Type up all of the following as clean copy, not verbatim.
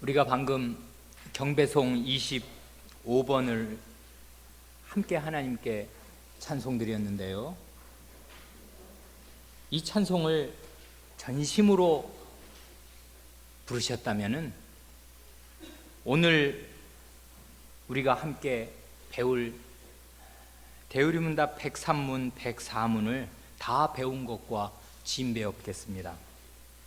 우리가 방금 경배송 25번을 함께 하나님께 찬송드렸는데요. 이 찬송을 전심으로 부르셨다면은 오늘 우리가 함께 배울 대우리문답 103문, 104문을 다 배운 것과 진배 없겠습니다.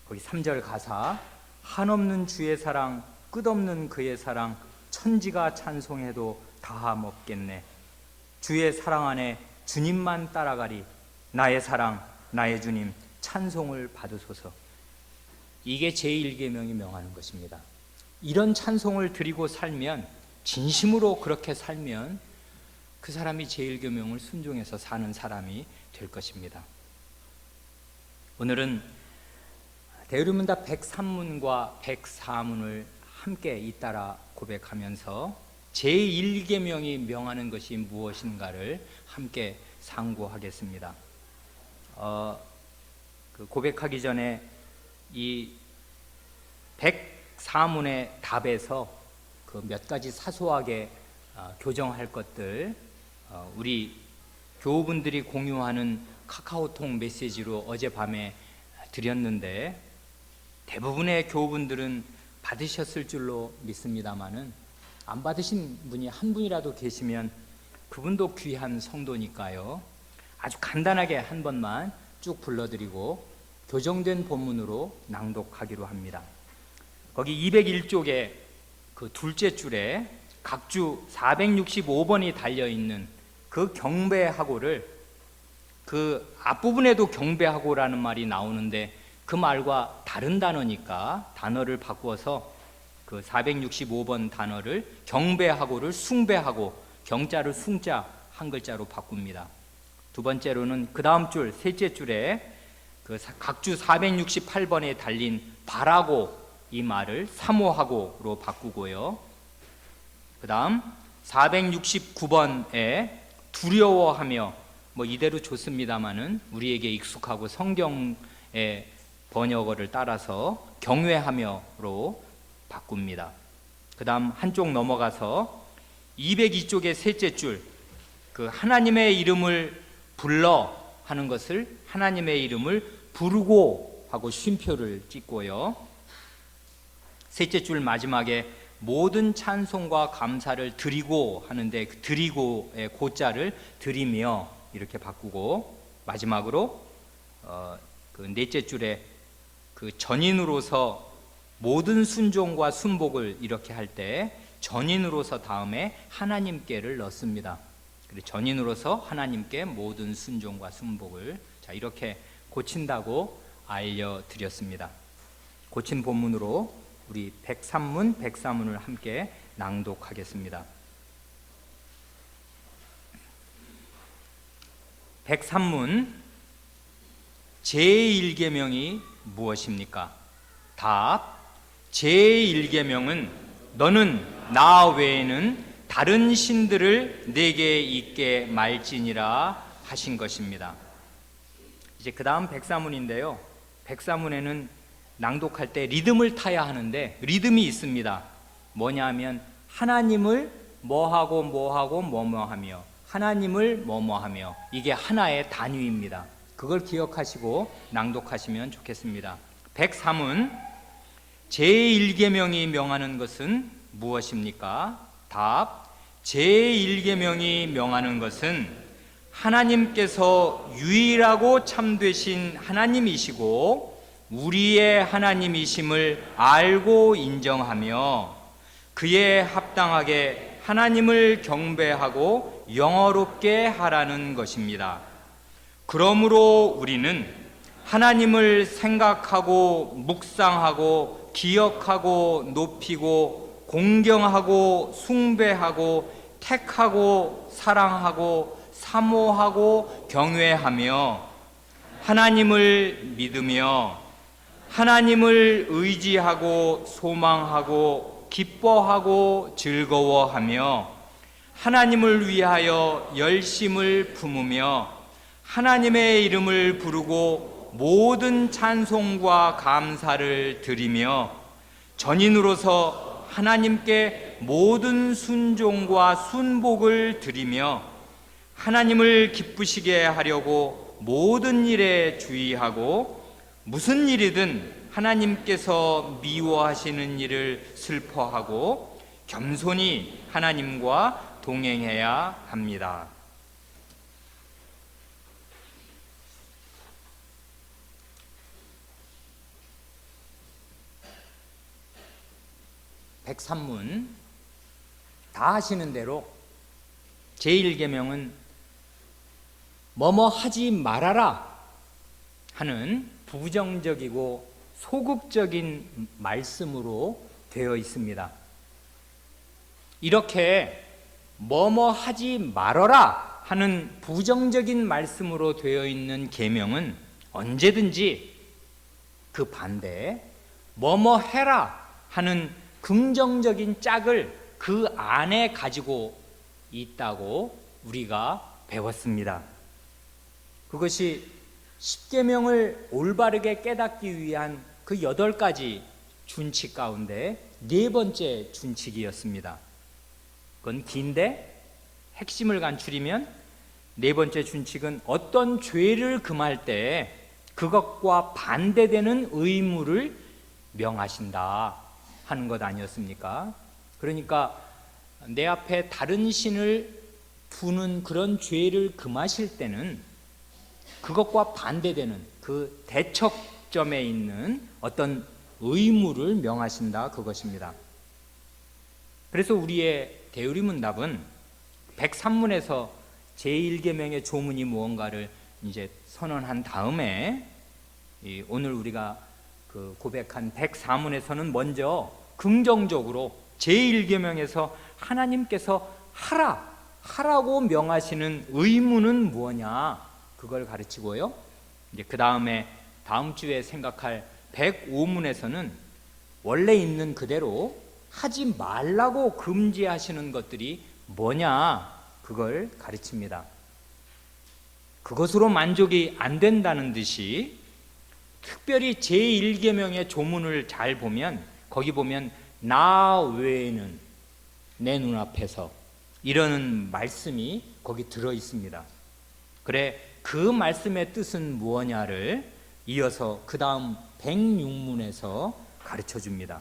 거기 3절 가사, 한없는 주의 사랑, 끝없는 그의 사랑, 천지가 찬송해도 다함 없겠네. 주의 사랑 안에 주님만 따라가리. 나의 사랑, 나의 주님, 찬송을 받으소서. 이게 제1계명이 명하는 것입니다. 이런 찬송을 드리고 살면, 진심으로 그렇게 살면 그 사람이 제1계명을 순종해서 사는 사람이 될 것입니다. 오늘은 대우리문답 103문과 104문을 함께 잇따라 고백하면서 제1계명이 명하는 것이 무엇인가를 함께 상고하겠습니다. 고백하기 전에 이 104문의 답에서 그 몇 가지 사소하게 교정할 것들, 우리 교우분들이 공유하는 카카오톡 메시지로 어젯밤에 드렸는데 대부분의 교우분들은 받으셨을 줄로 믿습니다만은 안 받으신 분이 한 분이라도 계시면 그분도 귀한 성도니까요. 아주 간단하게 한 번만 쭉 불러드리고 교정된 본문으로 낭독하기로 합니다. 거기 201쪽에 그 둘째 줄에 각주 465번이 달려있는 그 경배하고를, 그 앞부분에도 경배하고라는 말이 나오는데 그 말과 다른 단어니까 단어를 바꾸어서 그 465번 단어를 경배하고를 숭배하고, 경자를 숭자 한 글자로 바꿉니다. 두 번째로는 그 다음 줄 셋째 줄에 그 각주 468번에 달린 바라고, 이 말을 사모하고로 바꾸고요. 그 다음 469번에 두려워하며, 뭐 이대로 좋습니다마는 우리에게 익숙하고 성경의 번역어를 따라서 경외하며로 바꿉니다. 그 다음 한쪽 넘어가서 202쪽의 셋째 줄, 그 하나님의 이름을 불러 하는 것을 하나님의 이름을 부르고 하고 쉼표를 찍고요. 셋째 줄 마지막에 모든 찬송과 감사를 드리고 하는데 그 드리고의 고자를 드리며 이렇게 바꾸고, 마지막으로 그 넷째 줄에 그 전인으로서 모든 순종과 순복을 이렇게 할 때 전인으로서 다음에 하나님께를 넣습니다. 그리고 전인으로서 하나님께 모든 순종과 순복을, 자, 이렇게 고친다고 알려드렸습니다. 고친 본문으로 우리 103문, 104문을 함께 낭독하겠습니다. 103문, 제1계명이 무엇입니까? 답, 제1계명은 너는 나 외에는 다른 신들을 내게 있게 말지니라 하신 것입니다. 이제 그 다음 104문인데요. 104문에는 낭독할 때 리듬을 타야 하는데 리듬이 있습니다. 뭐냐면 하나님을 뭐하고 뭐하고 뭐뭐하며, 하나님을 뭐뭐하며, 이게 하나의 단위입니다. 그걸 기억하시고 낭독하시면 좋겠습니다. 103문, 제1계명이 명하는 것은 무엇입니까? 답, 제1계명이 명하는 것은 하나님께서 유일하고 참되신 하나님이시고 우리의 하나님이심을 알고 인정하며 그에 합당하게 하나님을 경배하고 영어롭게 하라는 것입니다. 그러므로 우리는 하나님을 생각하고 묵상하고 기억하고 높이고 공경하고 숭배하고 택하고 사랑하고 사모하고 경외하며 하나님을 믿으며 하나님을 의지하고 소망하고 기뻐하고 즐거워하며 하나님을 위하여 열심을 품으며 하나님의 이름을 부르고 모든 찬송과 감사를 드리며 전인으로서 하나님께 모든 순종과 순복을 드리며 하나님을 기쁘시게 하려고 모든 일에 주의하고 무슨 일이든 하나님께서 미워하시는 일을 슬퍼하고 겸손히 하나님과 동행해야 합니다. 백삼문 다 하시는 대로 제1계명은 뭐뭐 하지 말아라 하는 부정적이고 소극적인 말씀으로 되어 있습니다. 이렇게 뭐뭐 하지 말아라 하는 부정적인 말씀으로 되어 있는 계명은 언제든지 그 반대에 뭐뭐 해라 하는 긍정적인 짝을 그 안에 가지고 있다고 우리가 배웠습니다. 그것이 십계명을 올바르게 깨닫기 위한 그 8가지 준칙 가운데 4번째 준칙이었습니다. 그건 긴데 핵심을 간추리면 4번째 준칙은 어떤 죄를 금할 때 그것과 반대되는 의무를 명하신다 하는 것 아니었습니까? 그러니까 내 앞에 다른 신을 두는 그런 죄를 금하실 때는 그것과 반대되는 그 대척점에 있는 어떤 의무를 명하신다 그것입니다. 그래서 우리의 대의문답은 103문에서 제1계명의 조문이 무언가를 이제 선언한 다음에 오늘 우리가 그 고백한 104문에서는 먼저 긍정적으로 제1계명에서 하나님께서 하라고 명하시는 의무는 무엇냐 그걸 가르치고요. 이제 그 다음에 다음 주에 생각할 105문에서는 원래 있는 그대로 하지 말라고 금지하시는 것들이 뭐냐 그걸 가르칩니다. 그것으로 만족이 안 된다는 듯이 특별히 제1계명의 조문을 잘 보면 거기 보면 나 외에는 내 눈앞에서 이러는 말씀이 거기 들어 있습니다. 그래 그 말씀의 뜻은 무엇냐를 이어서 그 다음 106문에서 가르쳐 줍니다.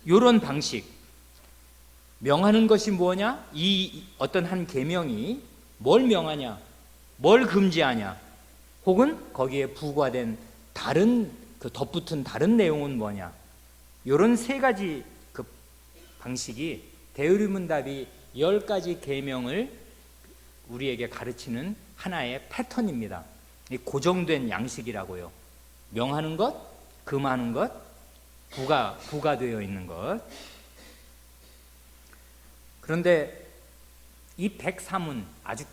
이런 방식 명하는 것이 뭐냐? 이 어떤 한 계명이 뭘 명하냐? 뭘 금지하냐? 혹은 거기에 부과된 다른 그 덧붙은 다른 내용은 뭐냐? 이런 3가지 그 방식이 대의문답이 10가지 계명을 우리에게 가르치는 하나의 패턴입니다. 고정된 양식이라고요. 명하는 것, 금하는 것, 부과되어 있는 것. 그런데 이 103은 아주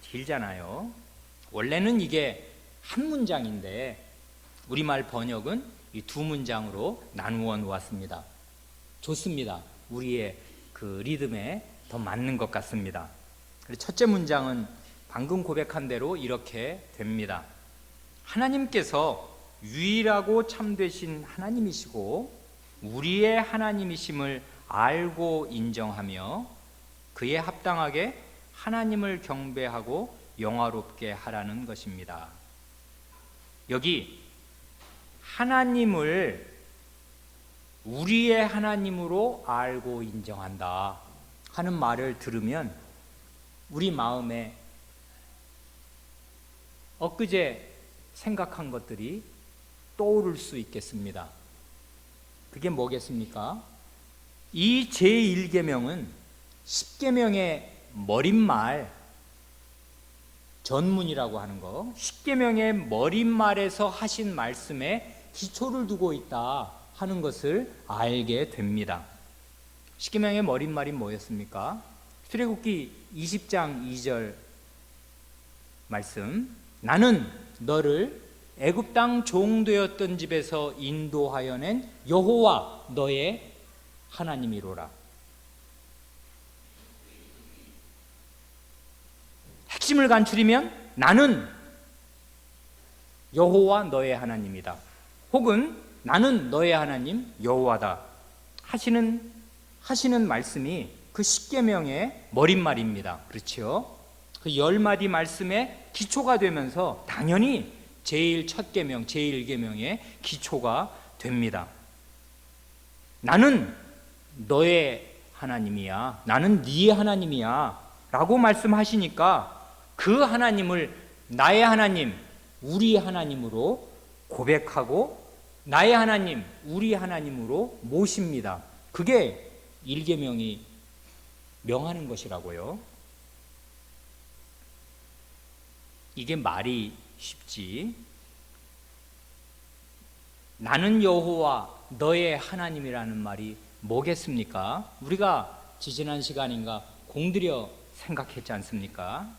길잖아요. 원래는 이게 한 문장인데 우리말 번역은 이 2문장으로 나누어 놓았습니다. 좋습니다. 우리의 그 리듬에 더 맞는 것 같습니다. 첫째 문장은 방금 고백한 대로 이렇게 됩니다. 하나님께서 유일하고 참되신 하나님이시고 우리의 하나님이심을 알고 인정하며 그에 합당하게 하나님을 경배하고 영화롭게 하라는 것입니다. 여기 하나님을 우리의 하나님으로 알고 인정한다 하는 말을 들으면 우리 마음에 엊그제 생각한 것들이 떠오를 수 있겠습니다. 그게 뭐겠습니까? 이 제1계명은 10계명의 머릿말 전문이라고 하는 거, 10계명의 머릿말에서 하신 말씀에 기초를 두고 있다 하는 것을 알게 됩니다. 10계명의 머릿말이 뭐였습니까? 출애굽기 20장 2절 말씀, 나는 너를 애굽 땅 종되었던 집에서 인도하여 낸 여호와 너의 하나님이로라. 핵심을 간추리면 나는 여호와 너의 하나님이다. 혹은 나는 너의 하나님 여호와다 하시는 말씀이 그 십계명의 머릿말입니다. 그렇죠? 그 10마디 말씀의 기초가 되면서 당연히 제일 첫 계명, 제1계명의 기초가 됩니다. 나는 너의 하나님이야. 나는 네의 하나님이야. 라고 말씀하시니까 그 하나님을 나의 하나님, 우리 하나님으로 고백하고 나의 하나님, 우리 하나님으로 모십니다. 그게 1계명이 명하는 것이라고요. 이게 말이 쉽지. 나는 여호와 너의 하나님이라는 말이 뭐겠습니까? 우리가 지지난 시간인가 공들여 생각했지 않습니까?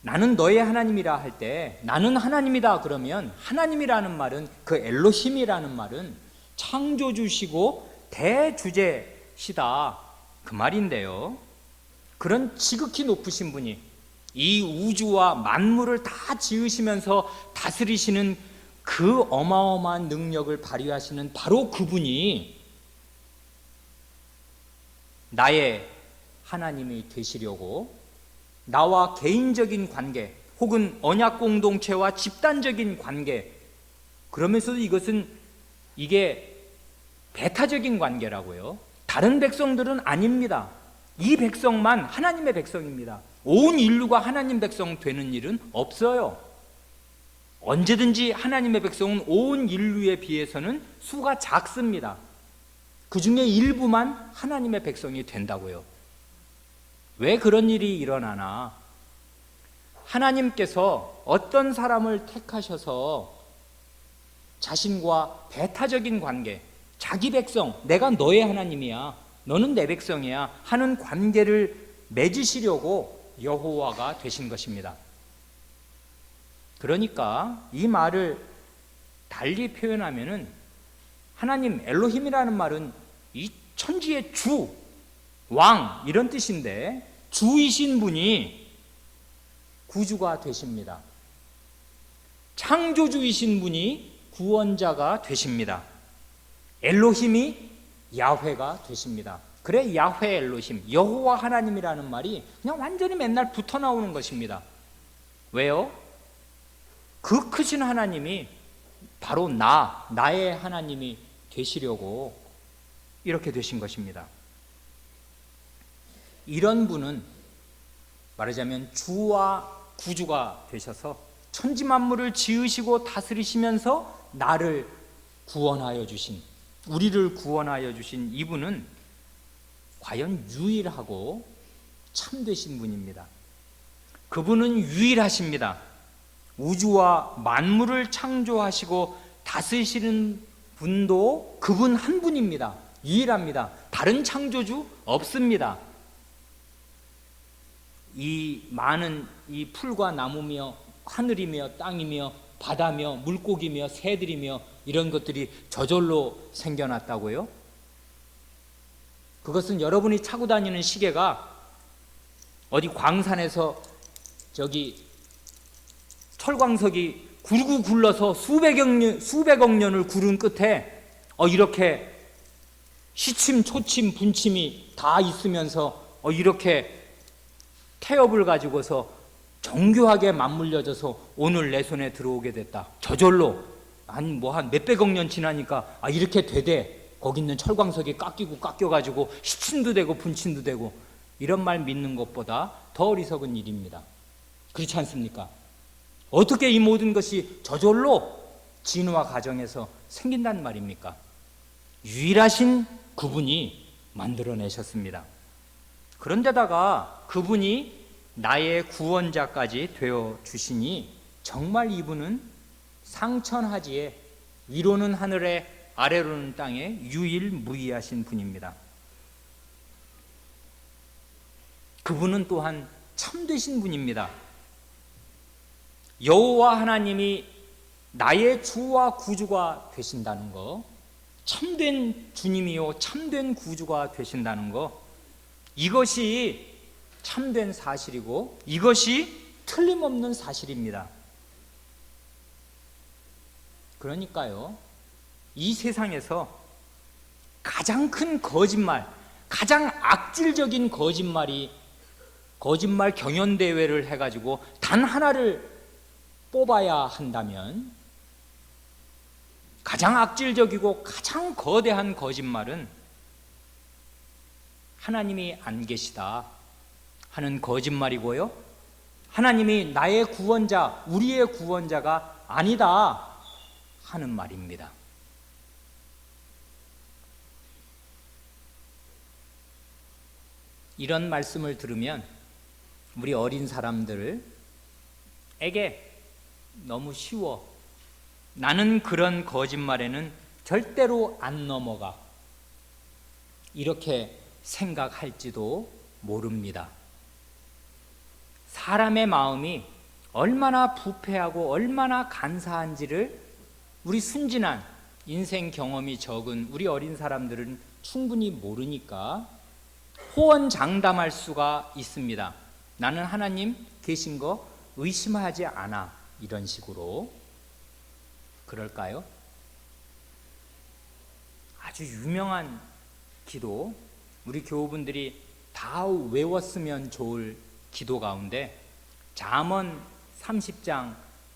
나는 너의 하나님이라 할 때 나는 하나님이다 그러면 하나님이라는 말은 그 엘로힘이라는 말은 창조주시고 대주제시다 그 말인데요. 그런 지극히 높으신 분이 이 우주와 만물을 다 지으시면서 다스리시는 그 어마어마한 능력을 발휘하시는 바로 그분이 나의 하나님이 되시려고 나와 개인적인 관계 혹은 언약 공동체와 집단적인 관계, 그러면서도 이게 배타적인 관계라고요. 다른 백성들은 아닙니다. 이 백성만 하나님의 백성입니다. 온 인류가 하나님 백성 되는 일은 없어요. 언제든지 하나님의 백성은 온 인류에 비해서는 수가 작습니다. 그 중에 일부만 하나님의 백성이 된다고요. 왜 그런 일이 일어나나? 하나님께서 어떤 사람을 택하셔서 자신과 배타적인 관계, 자기 백성, 내가 너의 하나님이야, 너는 내 백성이야 하는 관계를 맺으시려고 여호와가 되신 것입니다. 그러니까 이 말을 달리 표현하면은 하나님 엘로힘이라는 말은 이 천지의 주, 왕 이런 뜻인데 주이신 분이 구주가 되십니다. 창조주이신 분이 구원자가 되십니다. 엘로힘이 야훼가 되십니다. 그래 야훼 엘로힘, 여호와 하나님이라는 말이 그냥 완전히 맨날 붙어 나오는 것입니다. 왜요? 그 크신 하나님이 바로 나의 하나님이 되시려고 이렇게 되신 것입니다. 이런 분은 말하자면 주와 구주가 되셔서 천지 만물을 지으시고 다스리시면서 나를 구원하여 주신, 우리를 구원하여 주신 이분은 과연 유일하고 참되신 분입니다. 그분은 유일하십니다. 우주와 만물을 창조하시고 다스리시는 분도 그분 한 분입니다. 유일합니다. 다른 창조주 없습니다. 이 많은 이 풀과 나무며 하늘이며 땅이며 바다며 물고기며 새들이며 이런 것들이 저절로 생겨났다고요? 그것은 여러분이 차고 다니는 시계가 어디 광산에서 저기 철광석이 굴고 굴러서 수백억 년을 구른 끝에 이렇게 시침, 초침, 분침이 다 있으면서 이렇게 태엽을 가지고서 정교하게 맞물려져서 오늘 내 손에 들어오게 됐다. 저절로 한 몇백억 년 지나니까 이렇게 되대. 거기 있는 철광석이 깎여가지고 시침도 되고 분침도 되고, 이런 말 믿는 것보다 더 어리석은 일입니다. 그렇지 않습니까? 어떻게 이 모든 것이 저절로 진화 과정에서 생긴다는 말입니까? 유일하신 그분이 만들어내셨습니다. 그런데다가 그분이 나의 구원자까지 되어 주시니 정말 이분은 상천하지에 위로는 하늘에 아래로는 땅에 유일무이하신 분입니다. 그분은 또한 참되신 분입니다. 여호와 하나님이 나의 주와 구주가 되신다는 거, 참된 주님이요 참된 구주가 되신다는 거, 이것이 참된 사실이고 이것이 틀림없는 사실입니다. 그러니까요, 이 세상에서 가장 큰 거짓말, 가장 악질적인 거짓말 경연대회를 해가지고 단 하나를 뽑아야 한다면, 가장 악질적이고 가장 거대한 거짓말은 하나님이 안 계시다 하는 거짓말이고요, 하나님이 나의 구원자, 우리의 구원자가 아니다 하는 말입니다. 이런 말씀을 들으면 우리 어린 사람들에게 너무 쉬워, 나는 그런 거짓말에는 절대로 안 넘어가, 이렇게 생각할지도 모릅니다. 사람의 마음이 얼마나 부패하고 얼마나 간사한지를 우리 순진한 인생 경험이 적은 우리 어린 사람들은 충분히 모르니까 호언장담할 수가 있습니다. 나는 하나님 계신 거 의심하지 않아, 이런 식으로. 그럴까요? 아주 유명한 기도, 우리 교우분들이 다 외웠으면 좋을 기도 가운데 잠언 30장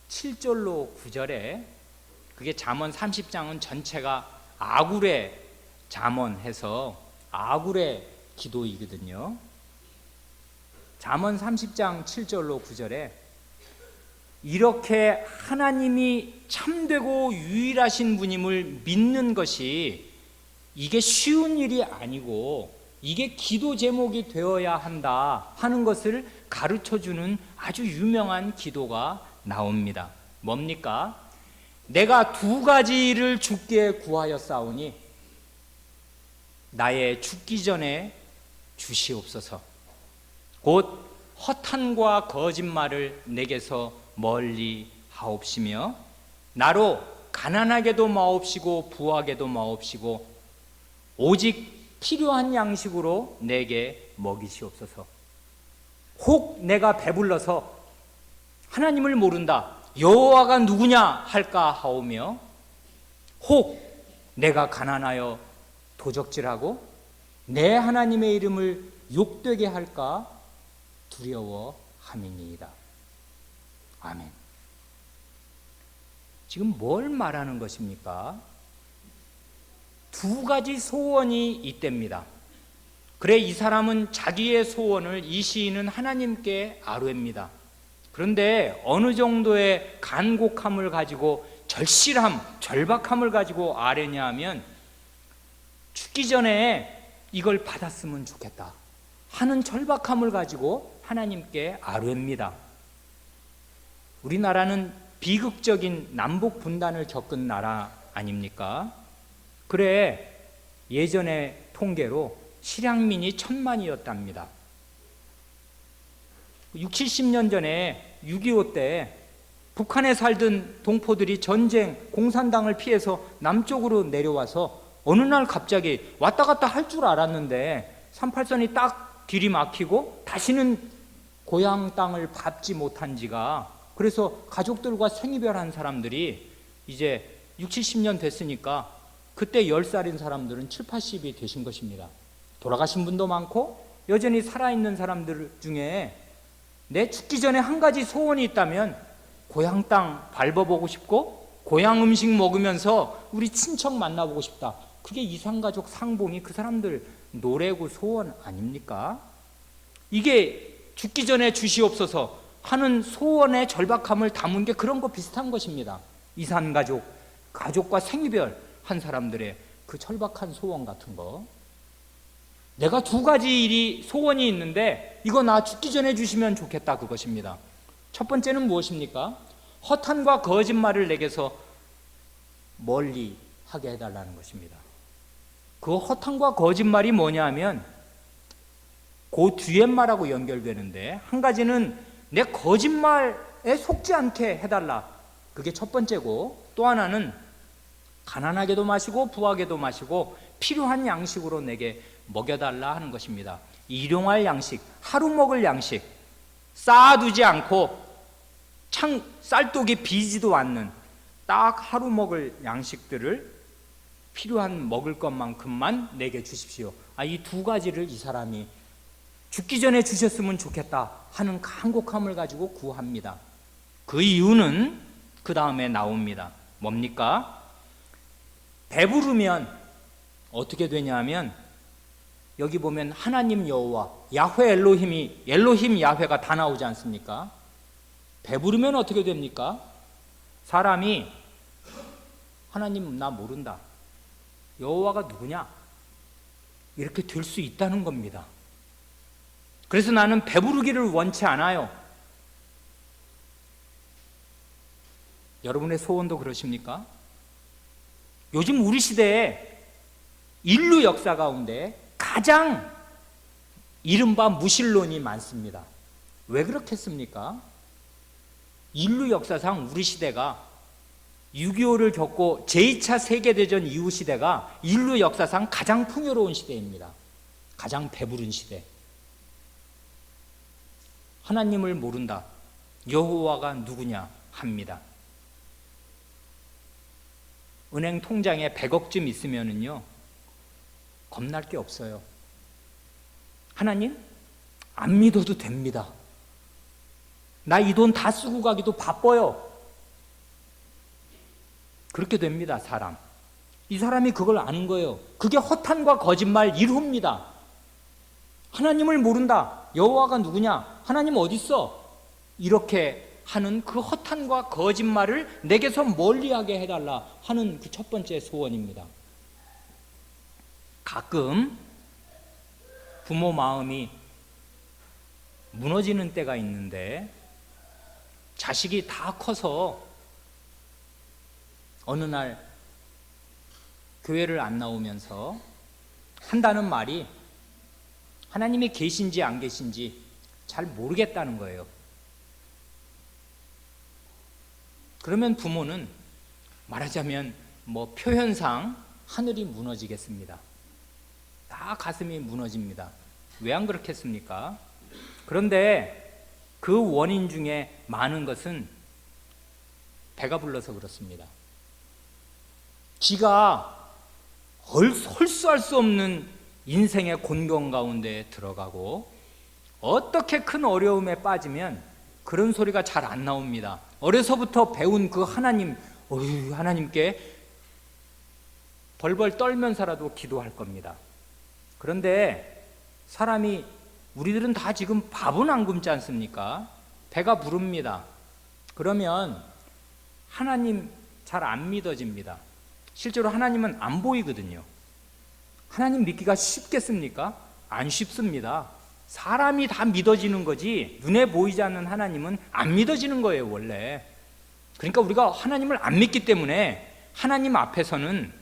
7절로 9절에, 그게 잠언 30장은 전체가 아굴의 잠언해서 아굴의 기도이거든요. 잠언 30장 7절로 9절에 이렇게 하나님이 참되고 유일하신 분임을 믿는 것이 이게 쉬운 일이 아니고 이게 기도 제목이 되어야 한다 하는 것을 가르쳐주는 아주 유명한 기도가 나옵니다. 뭡니까? 내가 두 가지를 주께 구하였사오니 나의 죽기 전에 주시옵소서. 곧 허탄과 거짓말을 내게서 멀리 하옵시며 나로 가난하게도 마옵시고 부하게도 마옵시고 오직 필요한 양식으로 내게 먹이시옵소서. 혹 내가 배불러서 하나님을 모른다, 여호와가 누구냐 할까 하오며, 혹 내가 가난하여 도적질하고 내 하나님의 이름을 욕되게 할까 두려워함이니이다. 아멘. 지금 뭘 말하는 것입니까? 두 가지 소원이 있답니다. 그래, 이 사람은 자기의 소원을, 이 시인은 하나님께 아뢰입니다. 그런데 어느 정도의 간곡함을 가지고, 절실함, 절박함을 가지고 아뢰냐 하면, 죽기 전에 이걸 받았으면 좋겠다 하는 절박함을 가지고 하나님께 아뢰입니다. 우리나라는 비극적인 남북 분단을 겪은 나라 아닙니까? 그래, 예전의 통계로 실향민이 1000만이었답니다. 60, 70년 전에 6.25 때 북한에 살던 동포들이 전쟁, 공산당을 피해서 남쪽으로 내려와서 어느 날 갑자기 왔다 갔다 할 줄 알았는데 38선이 딱 길이 막히고 다시는 고향 땅을 밟지 못한 지가, 그래서 가족들과 생이별한 사람들이 이제 60, 70년 됐으니까 그때 10살인 사람들은 7, 80이 되신 것입니다. 돌아가신 분도 많고 여전히 살아있는 사람들 중에 내 죽기 전에 한 가지 소원이 있다면 고향 땅 밟아보고 싶고 고향 음식 먹으면서 우리 친척 만나보고 싶다. 그게 이산가족 상봉이 그 사람들 노래고 소원 아닙니까? 이게 죽기 전에 주시옵소서 하는 소원의 절박함을 담은 게 그런 거 비슷한 것입니다. 이산가족, 가족과 생이별 한 사람들의 그 절박한 소원 같은 거. 내가 두 가지 일이 소원이 있는데 이거 나 죽기 전에 주시면 좋겠다, 그것입니다. 첫 번째는 무엇입니까? 허탄과 거짓말을 내게서 멀리 하게 해달라는 것입니다. 그 허탄과 거짓말이 뭐냐 하면 그 뒤에 말하고 연결되는데, 한 가지는 내 거짓말에 속지 않게 해달라, 그게 첫 번째고, 또 하나는 가난하게도 마시고 부하게도 마시고 필요한 양식으로 내게 먹여달라 하는 것입니다. 일용할 양식, 하루 먹을 양식, 쌓아두지 않고 쌀독이 비지도 않는 딱 하루 먹을 양식들을 필요한 먹을 것만큼만 내게 주십시오. 이 두 가지를 이 사람이 죽기 전에 주셨으면 좋겠다 하는 간곡함을 가지고 구합니다. 그 이유는 그 다음에 나옵니다. 뭡니까? 배부르면 어떻게 되냐면 여기 보면 하나님 여호와 야훼 엘로힘 야훼가 다 나오지 않습니까? 배부르면 어떻게 됩니까? 사람이 하나님 나 모른다, 여호와가 누구냐, 이렇게 될 수 있다는 겁니다. 그래서 나는 배부르기를 원치 않아요. 여러분의 소원도 그러십니까? 요즘 우리 시대에 인류 역사 가운데 가장 이른바 무신론이 많습니다. 왜 그렇겠습니까? 인류 역사상 우리 시대가 6.25를 겪고 제2차 세계대전 이후 시대가 인류 역사상 가장 풍요로운 시대입니다. 가장 배부른 시대. 하나님을 모른다, 여호와가 누구냐 합니다. 은행 통장에 100억쯤 있으면은요 겁날 게 없어요. 하나님 안 믿어도 됩니다. 나 이 돈 다 쓰고 가기도 바빠요. 그렇게 됩니다. 사람. 이 사람이 그걸 아는 거예요. 그게 허탄과 거짓말 1호입니다. 하나님을 모른다, 여호와가 누구냐, 하나님 어디 있어, 이렇게 하는 그 허탄과 거짓말을 내게서 멀리하게 해달라 하는 그 첫 번째 소원입니다. 가끔 부모 마음이 무너지는 때가 있는데 자식이 다 커서 어느 날 교회를 안 나오면서 한다는 말이 하나님이 계신지 안 계신지 잘 모르겠다는 거예요. 그러면 부모는 말하자면 표현상 하늘이 무너지겠습니다. 다 가슴이 무너집니다. 왜 안 그렇겠습니까? 그런데 그 원인 중에 많은 것은 배가 불러서 그렇습니다. 지가 헐수할 수 없는 인생의 곤경 가운데 들어가고 어떻게 큰 어려움에 빠지면 그런 소리가 잘 안 나옵니다. 어려서부터 배운 그 하나님께 벌벌 떨면서라도 기도할 겁니다. 그런데 우리들은 다 지금 밥은 안 굶지 않습니까? 배가 부릅니다. 그러면 하나님 잘 안 믿어집니다. 실제로 하나님은 안 보이거든요. 하나님 믿기가 쉽겠습니까? 안 쉽습니다. 사람이 다 믿어지는 거지 눈에 보이지 않는 하나님은 안 믿어지는 거예요, 원래. 그러니까 우리가 하나님을 안 믿기 때문에 하나님 앞에서는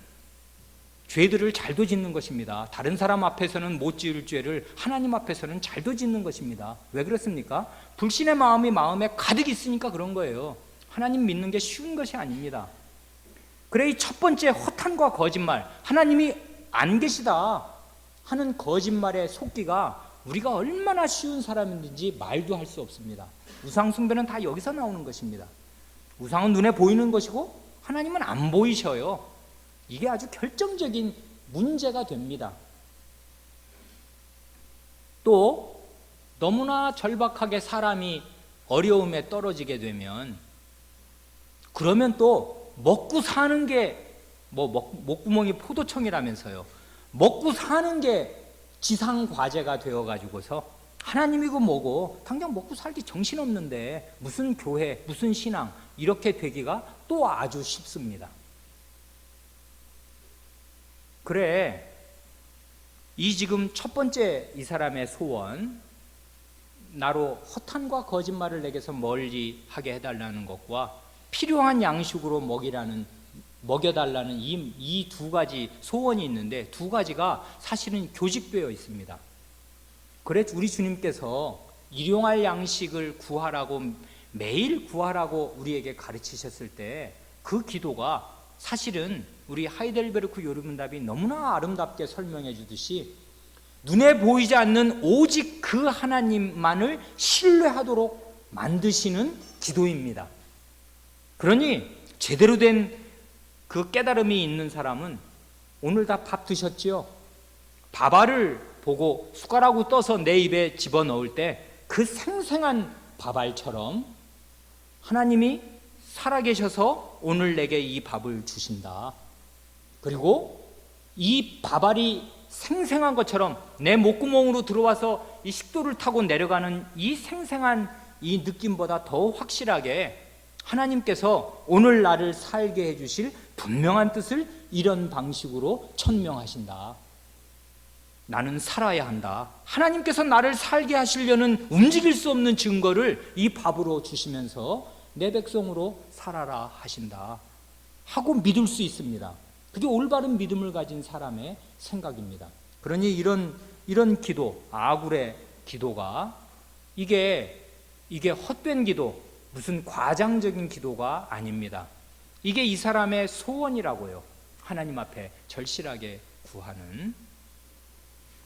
죄들을 잘도 짓는 것입니다. 다른 사람 앞에서는 못 지을 죄를 하나님 앞에서는 잘도 짓는 것입니다. 왜 그렇습니까? 불신의 마음이 마음에 가득 있으니까 그런 거예요. 하나님 믿는 게 쉬운 것이 아닙니다. 그래, 이 첫 번째 허탄과 거짓말, 하나님이 안 계시다 하는 거짓말의 속기가 우리가 얼마나 쉬운 사람인지 말도 할 수 없습니다. 우상 숭배는 다 여기서 나오는 것입니다. 우상은 눈에 보이는 것이고 하나님은 안 보이셔요. 이게 아주 결정적인 문제가 됩니다. 또 너무나 절박하게 사람이 어려움에 떨어지게 되면 그러면 또 먹고 사는 게 목구멍이 포도청이라면서요. 먹고 사는 게 지상 과제가 되어가지고서 하나님이고 뭐고 당장 먹고 살기 정신없는데 무슨 교회, 무슨 신앙 이렇게 되기가 또 아주 쉽습니다. 그래, 지금 첫 번째 이 사람의 소원, 나로 허탄과 거짓말을 내게서 멀리 하게 해달라는 것과 필요한 양식으로 먹여달라는 이 두 가지 소원이 있는데 두 가지가 사실은 교직되어 있습니다. 그래, 우리 주님께서 일용할 양식을 구하라고, 매일 구하라고 우리에게 가르치셨을 때 그 기도가 사실은 우리 하이델베르크 요르문답이 너무나 아름답게 설명해 주듯이 눈에 보이지 않는 오직 그 하나님만을 신뢰하도록 만드시는 기도입니다. 그러니 제대로 된 그 깨달음이 있는 사람은 오늘 다 밥 드셨지요? 밥알을 보고 숟가락으로 떠서 내 입에 집어넣을 때 그 생생한 밥알처럼 하나님이 살아계셔서 오늘 내게 이 밥을 주신다. 그리고 이 밥알이 생생한 것처럼 내 목구멍으로 들어와서 이 식도를 타고 내려가는 이 생생한 이 느낌보다 더 확실하게 하나님께서 오늘 나를 살게 해주실 분명한 뜻을 이런 방식으로 천명하신다. 나는 살아야 한다. 하나님께서 나를 살게 하시려는 움직일 수 없는 증거를 이 밥으로 주시면서 내 백성으로 살아라 하신다 하고 믿을 수 있습니다. 그게 올바른 믿음을 가진 사람의 생각입니다. 그러니 이런 기도, 아굴의 기도가 이게 헛된 기도, 무슨 과장적인 기도가 아닙니다. 이게 이 사람의 소원이라고요. 하나님 앞에 절실하게 구하는.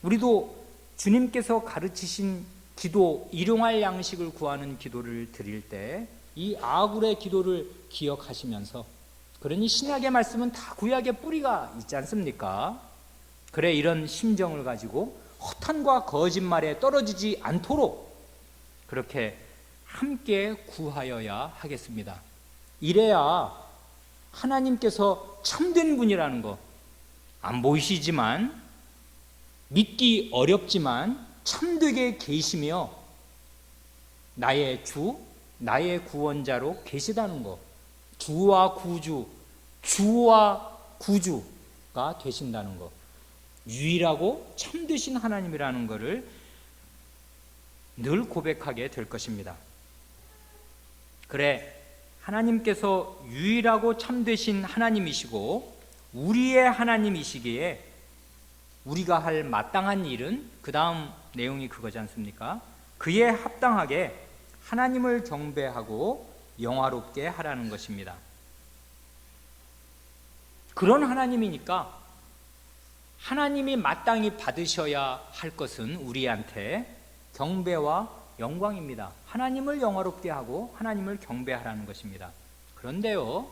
우리도 주님께서 가르치신 기도, 일용할 양식을 구하는 기도를 드릴 때 이 아굴의 기도를 기억하시면서, 그러니 신약의 말씀은 다 구약의 뿌리가 있지 않습니까? 그래, 이런 심정을 가지고 허탄과 거짓말에 떨어지지 않도록 그렇게 함께 구하여야 하겠습니다. 이래야 하나님께서 참된 분이라는 거, 안 보이시지만, 믿기 어렵지만 참되게 계시며 나의 주, 나의 구원자로 계시다는 것, 주와 구주, 주와 구주가 되신다는 것, 유일하고 참되신 하나님이라는 것을 늘 고백하게 될 것입니다. 그래, 하나님께서 유일하고 참되신 하나님이시고 우리의 하나님이시기에 우리가 할 마땅한 일은, 그 다음 내용이 그거지 않습니까? 그에 합당하게 하나님을 경배하고 영화롭게 하라는 것입니다. 그런 하나님이니까 하나님이 마땅히 받으셔야 할 것은 우리한테 경배와 영광입니다. 하나님을 영화롭게 하고 하나님을 경배하라는 것입니다. 그런데요,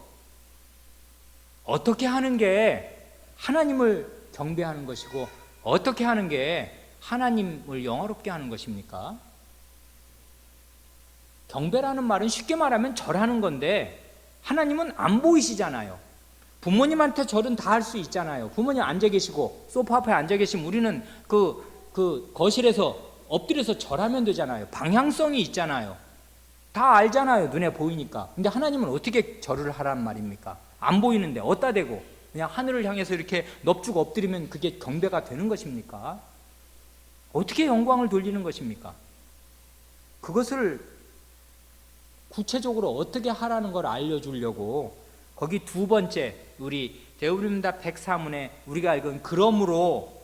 어떻게 하는 게 하나님을 경배하는 것이고 어떻게 하는 게 하나님을 영화롭게 하는 것입니까? 경배라는 말은 쉽게 말하면 절하는 건데 하나님은 안 보이시잖아요. 부모님한테 절은 다 할 수 있잖아요. 부모님 앉아 계시고 소파 앞에 앉아 계시면 우리는 그 거실에서 엎드려서 절하면 되잖아요. 방향성이 있잖아요. 다 알잖아요. 눈에 보이니까. 근데 하나님은 어떻게 절을 하란 말입니까? 안 보이는데 어디다 대고 그냥 하늘을 향해서 이렇게 넙죽 엎드리면 그게 경배가 되는 것입니까? 어떻게 영광을 돌리는 것입니까? 그것을 구체적으로 어떻게 하라는 걸 알려주려고 거기 두 번째, 우리 대우림다 104문에 우리가 읽은 그러므로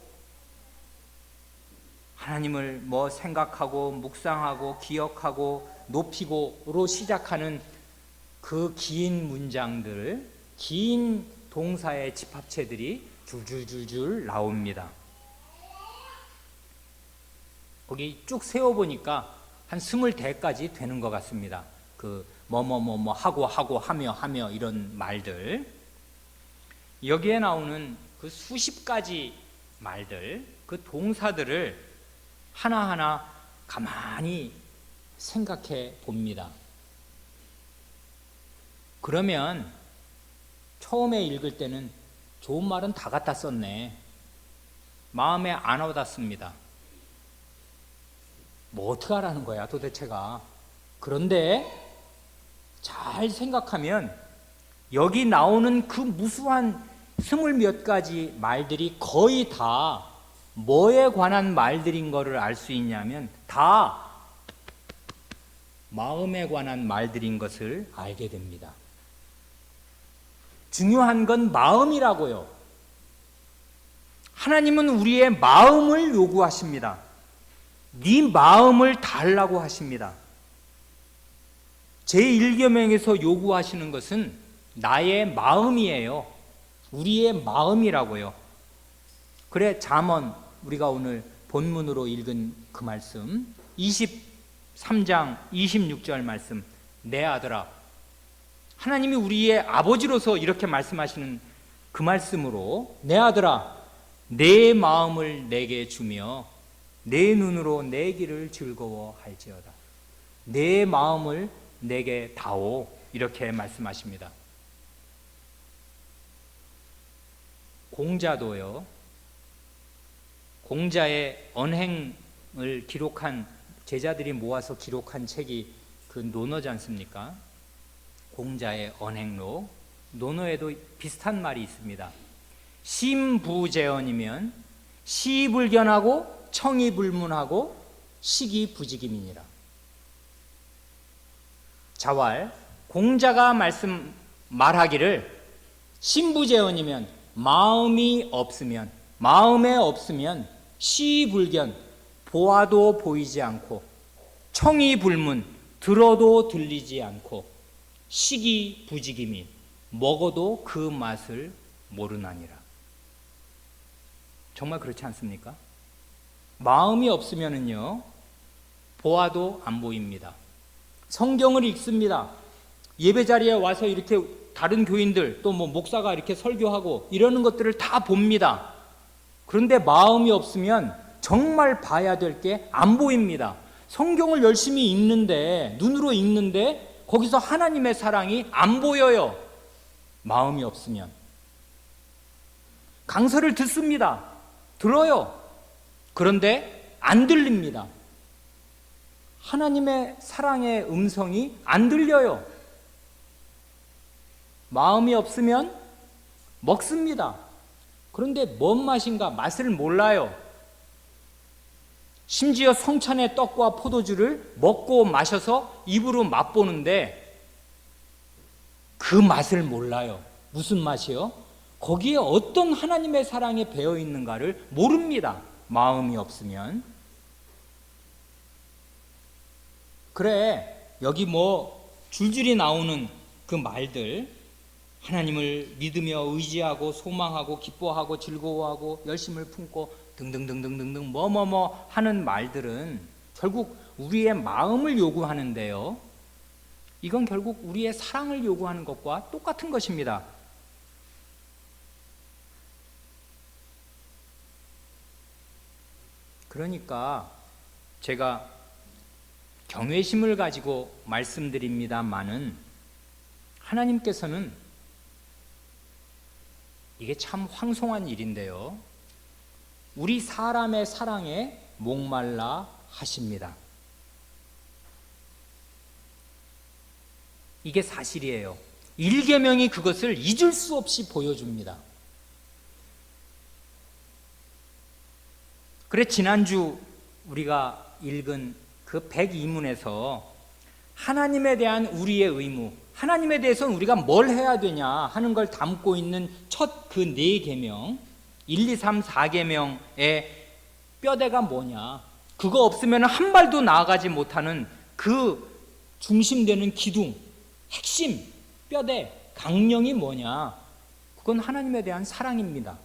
하나님을 뭐 생각하고 묵상하고 기억하고 높이고로 시작하는 그 긴 문장들, 긴 동사의 집합체들이 줄줄줄줄 나옵니다. 거기 쭉 세워보니까 한 20대까지 되는 것 같습니다. 그 뭐뭐뭐뭐 하고 하며 이런 말들, 여기에 나오는 그 수십 가지 말들, 그 동사들을 하나하나 가만히 생각해 봅니다. 그러면 처음에 읽을 때는 좋은 말은 다 갖다 썼네, 마음에 안 와닿습니다. 뭐 어떻게 하라는 거야 도대체가. 그런데 잘 생각하면 여기 나오는 그 무수한 20몇 가지 말들이 거의 다 뭐에 관한 말들인 거를 알 수 있냐면 다 마음에 관한 말들인 것을 알게 됩니다. 중요한 건 마음이라고요. 하나님은 우리의 마음을 요구하십니다. 네 마음을 달라고 하십니다. 제1계명에서 요구하시는 것은 나의 마음이에요. 우리의 마음이라고요. 그래, 잠언, 우리가 오늘 본문으로 읽은 그 말씀 23장 26절 말씀, 내 아들아 하나님이 우리의 아버지로서 이렇게 말씀하시는 그 말씀으로 내 아들아 내 마음을 내게 주며 내 눈으로 내 길을 즐거워할지어다. 내 마음을 내게 다오 이렇게 말씀하십니다. 공자도요. 공자의 언행을 기록한 제자들이 모아서 기록한 책이 그 논어지 않습니까? 공자의 언행록. 논어에도 비슷한 말이 있습니다. 심부재언이면 시불견하고 청이불문하고 시기부지김이니라. 자왈 공자가 말하기를 심부재언이면 마음에 없으면 시불견 보아도 보이지 않고 청이불문 들어도 들리지 않고 시기부지김이 먹어도 그 맛을 모르나니라. 정말 그렇지 않습니까? 마음이 없으면은요 보아도 안 보입니다. 성경을 읽습니다. 예배 자리에 와서 이렇게 다른 교인들 또 뭐 목사가 이렇게 설교하고 이러는 것들을 다 봅니다. 그런데 마음이 없으면 정말 봐야 될 게 안 보입니다. 성경을 열심히 읽는데 눈으로 읽는데 거기서 하나님의 사랑이 안 보여요. 마음이 없으면. 강설을 듣습니다. 들어요. 그런데 안 들립니다. 하나님의 사랑의 음성이 안 들려요. 마음이 없으면 먹습니다. 그런데 뭔 맛인가 맛을 몰라요. 심지어 성찬의 떡과 포도주를 먹고 마셔서 입으로 맛보는데 그 맛을 몰라요. 무슨 맛이요? 거기에 어떤 하나님의 사랑이 배어 있는가를 모릅니다. 마음이 없으면. 그래, 여기 뭐 줄줄이 나오는 그 말들, 하나님을 믿으며 의지하고 소망하고 기뻐하고 즐거워하고 열심을 품고 등등등등등등 뭐뭐뭐 하는 말들은 결국 우리의 마음을 요구하는데요. 이건 결국 우리의 사랑을 요구하는 것과 똑같은 것입니다. 그러니까 제가 경외심을 가지고 말씀드립니다마는 하나님께서는 이게 참 황송한 일인데요. 우리 사람의 사랑에 목말라 하십니다. 이게 사실이에요. 1계명이 그것을 잊을 수 없이 보여줍니다. 그래 지난주 우리가 읽은 그 102문에서 하나님에 대한 우리의 의무, 하나님에 대해서는 우리가 뭘 해야 되냐 하는 걸 담고 있는 첫 그 4계명, 1, 2, 3, 4계명의 뼈대가 뭐냐, 그거 없으면 한 발도 나아가지 못하는 그 중심되는 기둥, 핵심, 뼈대, 강령이 뭐냐, 그건 하나님에 대한 사랑입니다.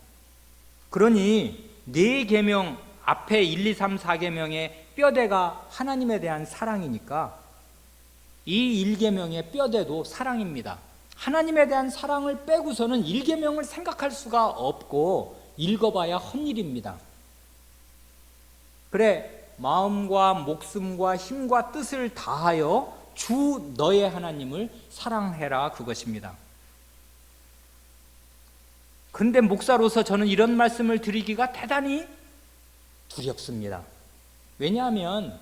그러니 4계명 앞에 1, 2, 3, 4계명의 뼈대가 하나님에 대한 사랑이니까 이 1계명의 뼈대도 사랑입니다. 하나님에 대한 사랑을 빼고서는 1계명을 생각할 수가 없고 읽어봐야 헛일입니다. 그래 마음과 목숨과 힘과 뜻을 다하여 주 너의 하나님을 사랑해라, 그것입니다. 근데 목사로서 저는 이런 말씀을 드리기가 대단히 두렵습니다. 왜냐하면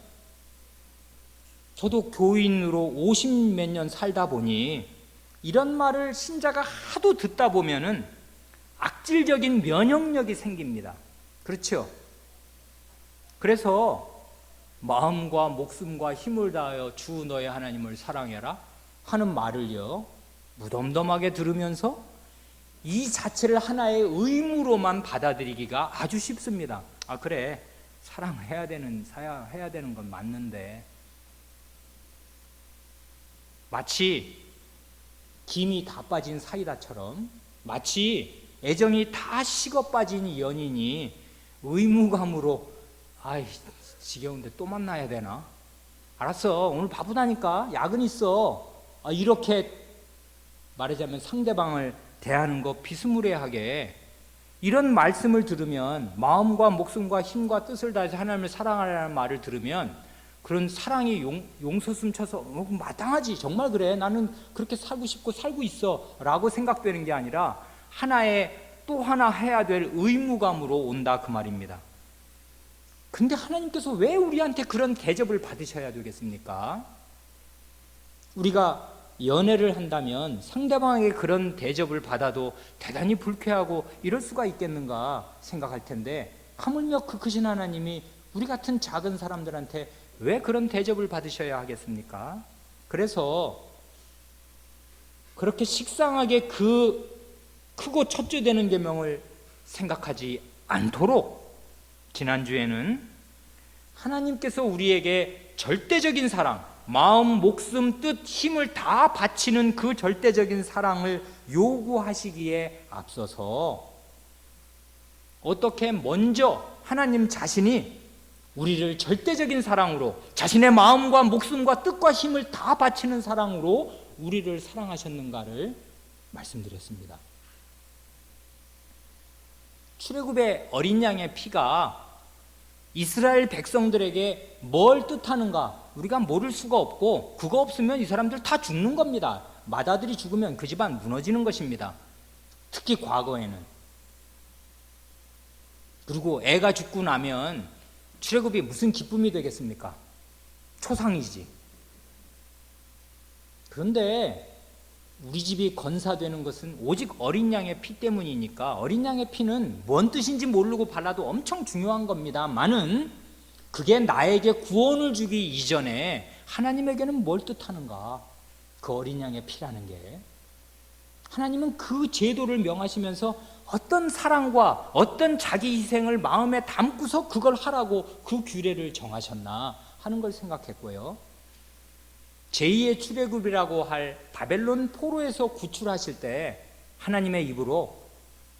저도 교인으로 50몇 년 살다 보니 이런 말을 신자가 하도 듣다 보면은 악질적인 면역력이 생깁니다. 그렇죠? 그래서 마음과 목숨과 힘을 다하여 주 너의 하나님을 사랑해라 하는 말을요 무덤덤하게 들으면서 이 자체를 하나의 의무로만 받아들이기가 아주 쉽습니다. 아 그래, 사랑해야 되는 건 맞는데, 마치 김이 다 빠진 사이다처럼, 마치 애정이 다 식어 빠진 연인이 의무감으로 아이 지겨운데 또 만나야 되나? 알았어, 오늘 바쁘다니까 야근 있어. 이렇게 말하자면 상대방을 대하는 것 비스무리하게 이런 말씀을 들으면 마음과 목숨과 힘과 뜻을 다해서 하나님을 사랑하라는 말을 들으면 그런 사랑이 용서숨 쳐서 마땅하지, 정말 그래, 나는 그렇게 살고 싶고 살고 있어 라고 생각되는 게 아니라 하나의 또 하나 해야 될 의무감으로 온다 그 말입니다. 근데 하나님께서 왜 우리한테 그런 대접을 받으셔야 되겠습니까? 우리가 연애를 한다면 상대방에게 그런 대접을 받아도 대단히 불쾌하고 이럴 수가 있겠는가 생각할 텐데, 하물며 그 크신 하나님이 우리 같은 작은 사람들한테 왜 그런 대접을 받으셔야 하겠습니까? 그래서 그렇게 식상하게 그 크고 첩주되는 계명을 생각하지 않도록 지난주에는 하나님께서 우리에게 절대적인 사랑, 마음, 목숨, 뜻, 힘을 다 바치는 그 절대적인 사랑을 요구하시기에 앞서서 어떻게 먼저 하나님 자신이 우리를 절대적인 사랑으로, 자신의 마음과 목숨과 뜻과 힘을 다 바치는 사랑으로 우리를 사랑하셨는가를 말씀드렸습니다. 출애굽의 어린 양의 피가 이스라엘 백성들에게 뭘 뜻하는가 우리가 모를 수가 없고, 그거 없으면 이 사람들 다 죽는 겁니다. 맏아들이 죽으면 그 집안 무너지는 것입니다. 특히 과거에는. 그리고 애가 죽고 나면 출애굽이 무슨 기쁨이 되겠습니까? 초상이지. 그런데 우리 집이 건사되는 것은 오직 어린 양의 피 때문이니까, 어린 양의 피는 뭔 뜻인지 모르고 발라도 엄청 중요한 겁니다만은 그게 나에게 구원을 주기 이전에 하나님에게는 뭘 뜻하는가? 그 어린 양의 피라는 게, 하나님은 그 제도를 명하시면서 어떤 사랑과 어떤 자기 희생을 마음에 담고서 그걸 하라고 그 규례를 정하셨나 하는 걸 생각했고요. 제2의 출애굽이라고 할 바벨론 포로에서 구출하실 때 하나님의 입으로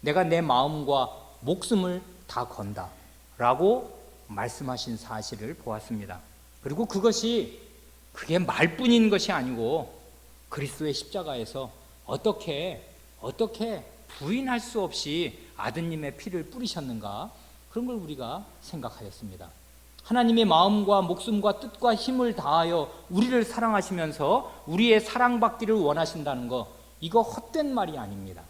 내가 내 마음과 목숨을 다 건다 라고 말씀하신 사실을 보았습니다. 그리고 그게 말뿐인 것이 아니고 그리스도의 십자가에서 어떻게 부인할 수 없이 아드님의 피를 뿌리셨는가, 그런 걸 우리가 생각하였습니다. 하나님의 마음과 목숨과 뜻과 힘을 다하여 우리를 사랑하시면서 우리의 사랑받기를 원하신다는 거, 이거 헛된 말이 아닙니다.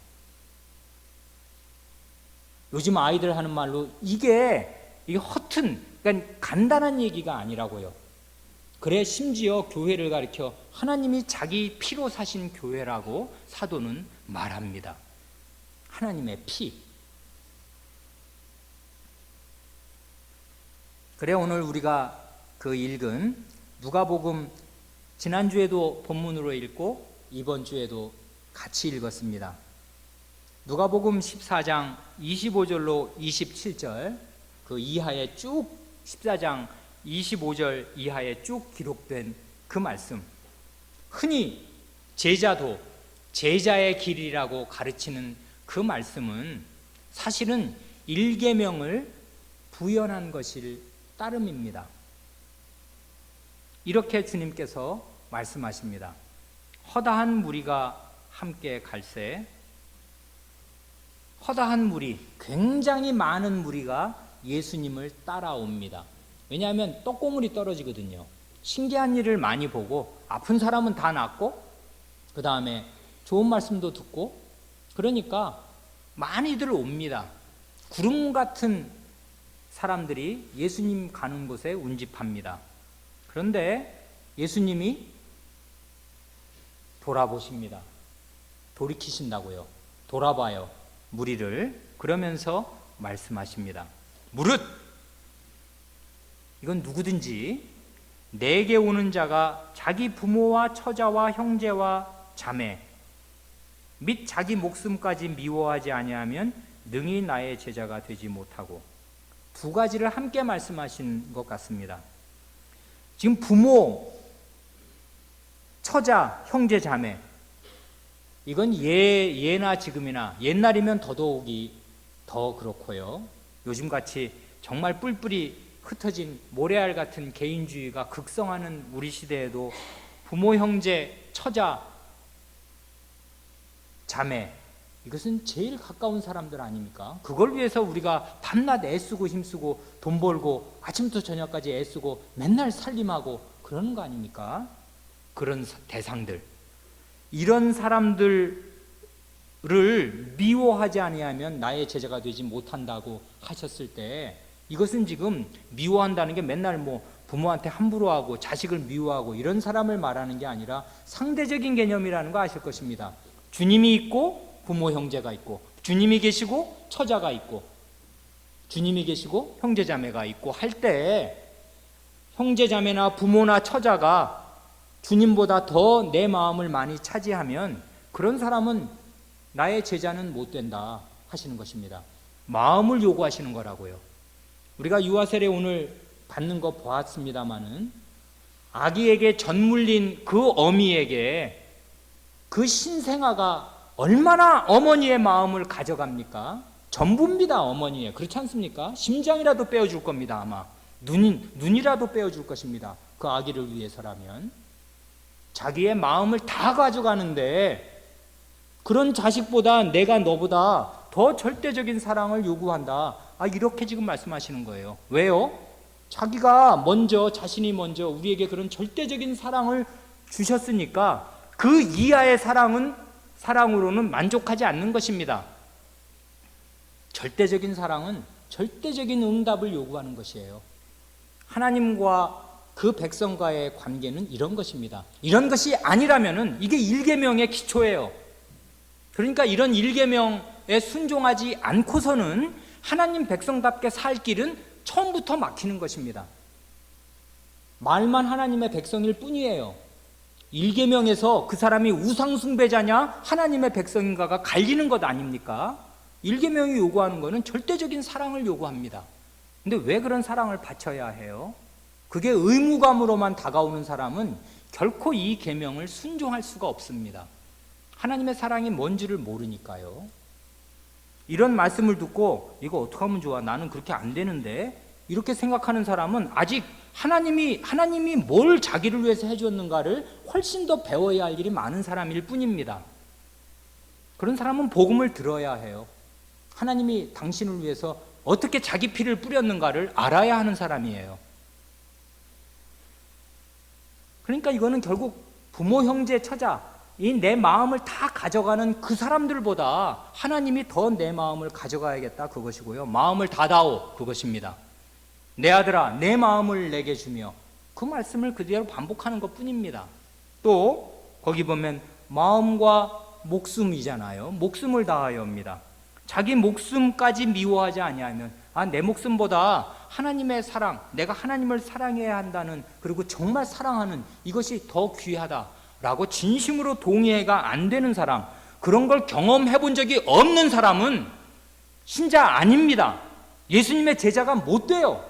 요즘 아이들 하는 말로 이게 허튼, 그러니까 간단한 얘기가 아니라고요. 그래 심지어 교회를 가리켜 하나님이 자기 피로 사신 교회라고 사도는 말합니다. 하나님의 피. 그래 오늘 우리가 그 읽은 누가복음, 지난주에도 본문으로 읽고 이번 주에도 같이 읽었습니다. 누가복음 14장 25절로 27절 그 이하에 쭉, 14장 25절 이하에 쭉 기록된 그 말씀, 흔히 제자도 제자의 길이라고 가르치는 그 말씀은 사실은 일계명을 부연한 것일 따름입니다. 이렇게 주님께서 말씀하십니다. 허다한 무리가 함께 갈새, 허다한 무리, 굉장히 많은 무리가 예수님을 따라옵니다. 왜냐하면 떡고물이 떨어지거든요. 신기한 일을 많이 보고 아픈 사람은 다 낫고 그 다음에 좋은 말씀도 듣고, 그러니까 많이들 옵니다. 구름 같은 사람들이 예수님 가는 곳에 운집합니다. 그런데 예수님이 돌아보십니다. 돌이키신다고요. 돌아봐요, 무리를. 그러면서 말씀하십니다. 무릇 이건 누구든지 내게 오는 자가 자기 부모와 처자와 형제와 자매 및 자기 목숨까지 미워하지 아니하면 능히 나의 제자가 되지 못하고, 두 가지를 함께 말씀하신 것 같습니다. 지금 부모, 처자, 형제, 자매, 이건 예나 지금이나 옛날이면 더더욱이 더 그렇고요. 요즘같이 정말 뿔뿔이 흩어진 모래알 같은 개인주의가 극성하는 우리 시대에도 부모, 형제, 처자, 자매, 이것은 제일 가까운 사람들 아닙니까? 그걸 위해서 우리가 밤낮 애쓰고 힘쓰고 돈 벌고 아침부터 저녁까지 애쓰고 맨날 살림하고 그러는 거 아닙니까? 그런 대상들, 이런 사람들을 미워하지 아니하면 나의 제자가 되지 못한다고 하셨을 때, 이것은 지금 미워한다는 게 맨날 뭐 부모한테 함부로 하고 자식을 미워하고 이런 사람을 말하는 게 아니라 상대적인 개념이라는 거 아실 것입니다. 주님이 있고 부모 형제가 있고, 주님이 계시고 처자가 있고, 주님이 계시고 형제자매가 있고 할 때, 형제자매나 부모나 처자가 주님보다 더 내 마음을 많이 차지하면 그런 사람은 나의 제자는 못 된다 하시는 것입니다. 마음을 요구하시는 거라고요. 우리가 유아세례 오늘 받는 거 보았습니다마는, 아기에게 젖물린 그 어미에게 그 신생아가 얼마나 어머니의 마음을 가져갑니까? 전부입니다, 어머니의. 그렇지 않습니까? 심장이라도 빼어줄 겁니다. 아마 눈이라도 빼어줄 것입니다. 그 아기를 위해서라면. 자기의 마음을 다 가져가는데, 그런 자식보다 내가 너보다 더 절대적인 사랑을 요구한다, 이렇게 지금 말씀하시는 거예요. 왜요? 자기가 먼저, 자신이 먼저 우리에게 그런 절대적인 사랑을 주셨으니까 그 이하의 사랑으로는 만족하지 않는 것입니다. 절대적인 사랑은 절대적인 응답을 요구하는 것이에요. 하나님과 그 백성과의 관계는 이런 것입니다. 이런 것이 아니라면은 이게 1계명의 기초예요. 그러니까 이런 1계명에 순종하지 않고서는 하나님 백성답게 살 길은 처음부터 막히는 것입니다. 말만 하나님의 백성일 뿐이에요. 1계명에서 그 사람이 우상숭배자냐 하나님의 백성인가가 갈리는 것 아닙니까? 1계명이 요구하는 것은 절대적인 사랑을 요구합니다. 근데 왜 그런 사랑을 바쳐야 해요? 그게 의무감으로만 다가오는 사람은 결코 이 계명을 순종할 수가 없습니다. 하나님의 사랑이 뭔지를 모르니까요. 이런 말씀을 듣고 이거 어떻게 하면 좋아? 나는 그렇게 안 되는데, 이렇게 생각하는 사람은 아직 하나님이 뭘 자기를 위해서 해줬는가를 훨씬 더 배워야 할 일이 많은 사람일 뿐입니다. 그런 사람은 복음을 들어야 해요. 하나님이 당신을 위해서 어떻게 자기 피를 뿌렸는가를 알아야 하는 사람이에요. 그러니까 이거는 결국 부모, 형제, 처자, 이 내 마음을 다 가져가는 그 사람들보다 하나님이 더 내 마음을 가져가야겠다, 그것이고요. 마음을 닫아오, 그것입니다. 내 아들아, 내 마음을 내게 주며, 그 말씀을 그대로 반복하는 것 뿐입니다. 또 거기 보면 마음과 목숨이잖아요. 목숨을 다하여입니다. 자기 목숨까지 미워하지 아니하면, 내 목숨보다 하나님의 사랑, 내가 하나님을 사랑해야 한다는, 그리고 정말 사랑하는 이것이 더 귀하다라고 진심으로 동의가 안 되는 사람, 그런 걸 경험해 본 적이 없는 사람은 신자 아닙니다. 예수님의 제자가 못 돼요.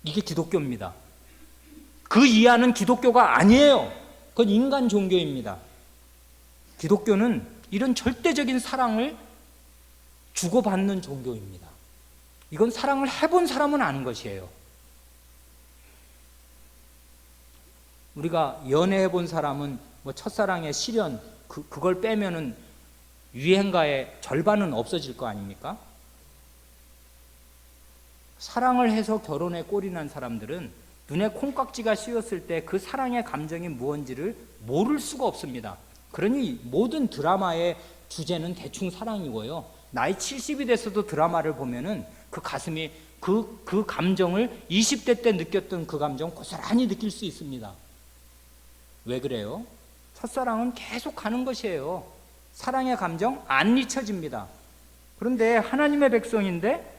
이게 기독교입니다. 그 이하는 기독교가 아니에요. 그건 인간 종교입니다. 기독교는 이런 절대적인 사랑을 주고받는 종교입니다. 이건 사랑을 해본 사람은 아는 것이에요. 우리가 연애해본 사람은 뭐 첫사랑의 시련, 그걸 빼면은 유행가의 절반은 없어질 거 아닙니까? 사랑을 해서 결혼에 꼴이 난 사람들은 눈에 콩깍지가 씌었을 때 그 사랑의 감정이 무언지를 모를 수가 없습니다. 그러니 모든 드라마의 주제는 대충 사랑이고요. 나이 70이 됐어도 드라마를 보면은 그 가슴이 그 감정을 20대 때 느꼈던 그 감정 고스란히 느낄 수 있습니다. 왜 그래요? 첫사랑은 계속 가는 것이에요. 사랑의 감정 안 잊혀집니다. 그런데 하나님의 백성인데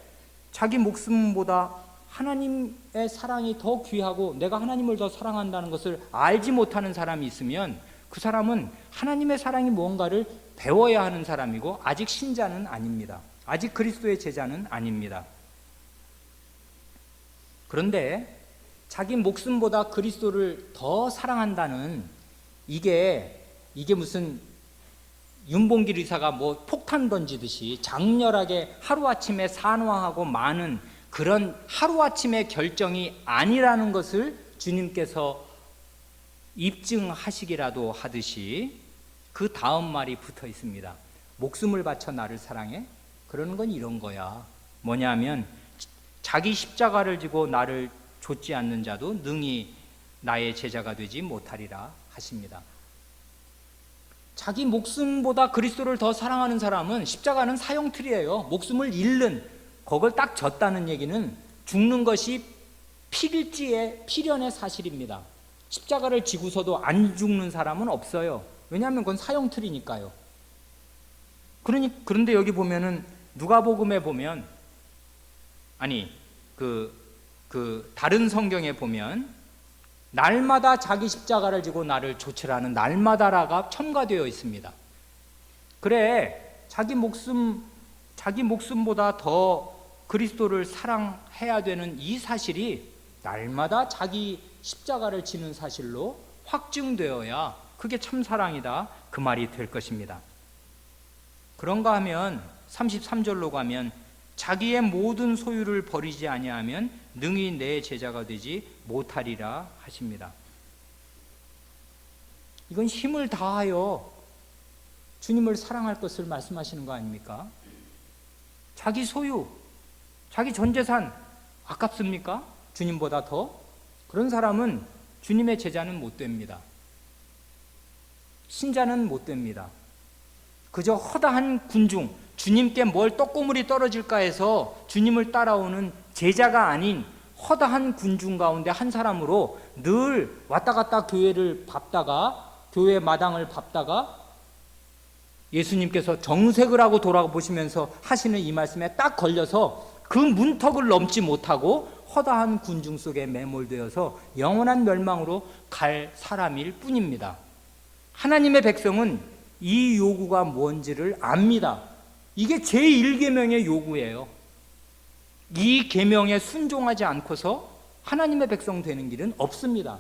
자기 목숨보다 하나님의 사랑이 더 귀하고 내가 하나님을 더 사랑한다는 것을 알지 못하는 사람이 있으면 그 사람은 하나님의 사랑이 무언가를 배워야 하는 사람이고 아직 신자는 아닙니다. 아직 그리스도의 제자는 아닙니다. 그런데 자기 목숨보다 그리스도를 더 사랑한다는 이게 무슨 윤봉길 의사가 뭐 폭탄 던지듯이 장렬하게 하루아침에 산화하고 마는 그런 하루아침의 결정이 아니라는 것을 주님께서 입증하시기라도 하듯이 그 다음 말이 붙어 있습니다. 목숨을 바쳐 나를 사랑해? 그러는 건 이런 거야. 뭐냐면 자기 십자가를 지고 나를 좇지 않는 자도 능히 나의 제자가 되지 못하리라 하십니다. 자기 목숨보다 그리스도를 더 사랑하는 사람은 십자가는 사형틀이에요. 목숨을 잃는, 그걸 딱 졌다는 얘기는 죽는 것이 필지의 필연의 사실입니다. 십자가를 지고서도 안 죽는 사람은 없어요. 왜냐하면 그건 사형틀이니까요. 그런데 여기 보면은 누가복음에 보면, 아니 다른 성경에 보면 날마다 자기 십자가를 지고 나를 좇으라는 날마다라가 첨가되어 있습니다. 그래, 자기 목숨보다 더 그리스도를 사랑해야 되는 이 사실이 날마다 자기 십자가를 지는 사실로 확증되어야 그게 참 사랑이다, 그 말이 될 것입니다. 그런가 하면 33절로 가면 자기의 모든 소유를 버리지 아니하면 능히 내 제자가 되지 못하리라 하십니다. 이건 힘을 다하여 주님을 사랑할 것을 말씀하시는 거 아닙니까? 자기 소유, 자기 전 재산 아깝습니까? 주님보다 더? 그런 사람은 주님의 제자는 못 됩니다. 신자는 못 됩니다. 그저 허다한 군중, 주님께 뭘 떡고물이 떨어질까 해서 주님을 따라오는 제자가 아닌 허다한 군중 가운데 한 사람으로 늘 왔다 갔다 교회를 밟다가, 교회 마당을 밟다가 예수님께서 정색을 하고 돌아보시면서 하시는 이 말씀에 딱 걸려서 그 문턱을 넘지 못하고 허다한 군중 속에 매몰되어서 영원한 멸망으로 갈 사람일 뿐입니다. 하나님의 백성은 이 요구가 뭔지를 압니다. 이게 제1계명의 요구예요. 이 계명에 순종하지 않고서 하나님의 백성 되는 길은 없습니다.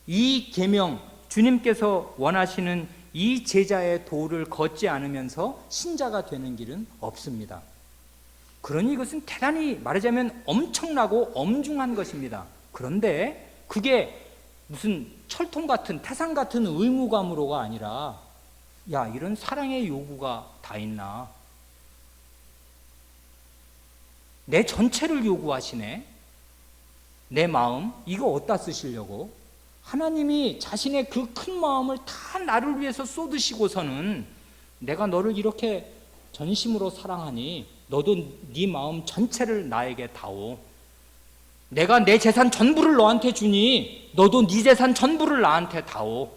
이 계명, 주님께서 원하시는 이 제자의 도를 걷지 않으면서 신자가 되는 길은 없습니다. 그러니 이것은 대단히 말하자면 엄청나고 엄중한 것입니다. 그런데 그게 무슨 철통 같은, 태산 같은 의무감으로가 아니라, 야, 이런 사랑의 요구가 다 있나? 내 전체를 요구하시네? 내 마음, 이거 어디다 쓰시려고? 하나님이 자신의 그 큰 마음을 다 나를 위해서 쏟으시고서는 내가 너를 이렇게 전심으로 사랑하니 너도 네 마음 전체를 나에게 다오. 내가 내 재산 전부를 너한테 주니 너도 네 재산 전부를 나한테 다오.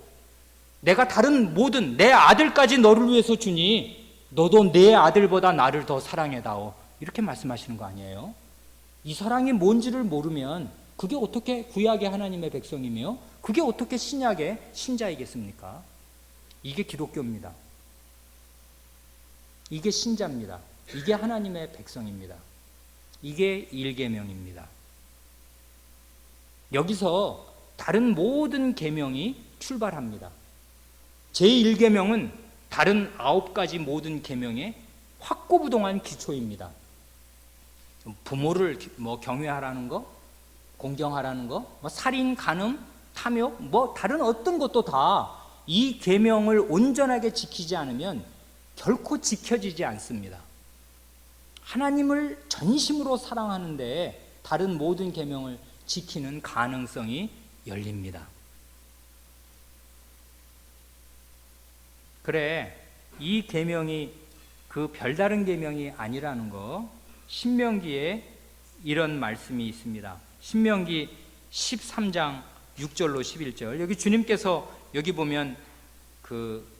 내가 다른 모든 내 아들까지 너를 위해서 주니 너도 내 아들보다 나를 더 사랑해다오. 이렇게 말씀하시는 거 아니에요? 이 사랑이 뭔지를 모르면 그게 어떻게 구약의 하나님의 백성이며 그게 어떻게 신약의 신자이겠습니까? 이게 기독교입니다. 이게 신자입니다. 이게 하나님의 백성입니다. 이게 1계명입니다. 여기서 다른 모든 계명이 출발합니다. 제1계명은 다른 9가지 모든 계명의 확고부동한 기초입니다. 부모를 경외하라는 거, 공경하라는 거, 살인, 간음, 탐욕, 다른 어떤 것도 다 이 계명을 온전하게 지키지 않으면 결코 지켜지지 않습니다. 하나님을 전심으로 사랑하는데 다른 모든 계명을 지키는 가능성이 열립니다. 그래, 이 계명이 그 별다른 계명이 아니라는 거, 신명기에 이런 말씀이 있습니다. 신명기 13장 6절로 11절. 여기 주님께서 여기 보면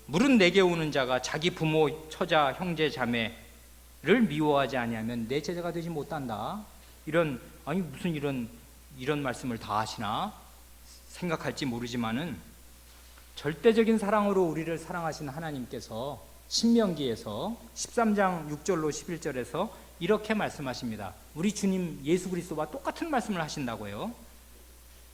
물은 내게 오는 자가 자기 부모, 처자, 형제, 자매를 미워하지 아니하면 내 제자가 되지 못한다. 무슨 이런 말씀을 다 하시나 생각할지 모르지만은 절대적인 사랑으로 우리를 사랑하신 하나님께서 신명기에서 13장 6절로 11절에서 이렇게 말씀하십니다. 우리 주님 예수 그리스도와 똑같은 말씀을 하신다고요.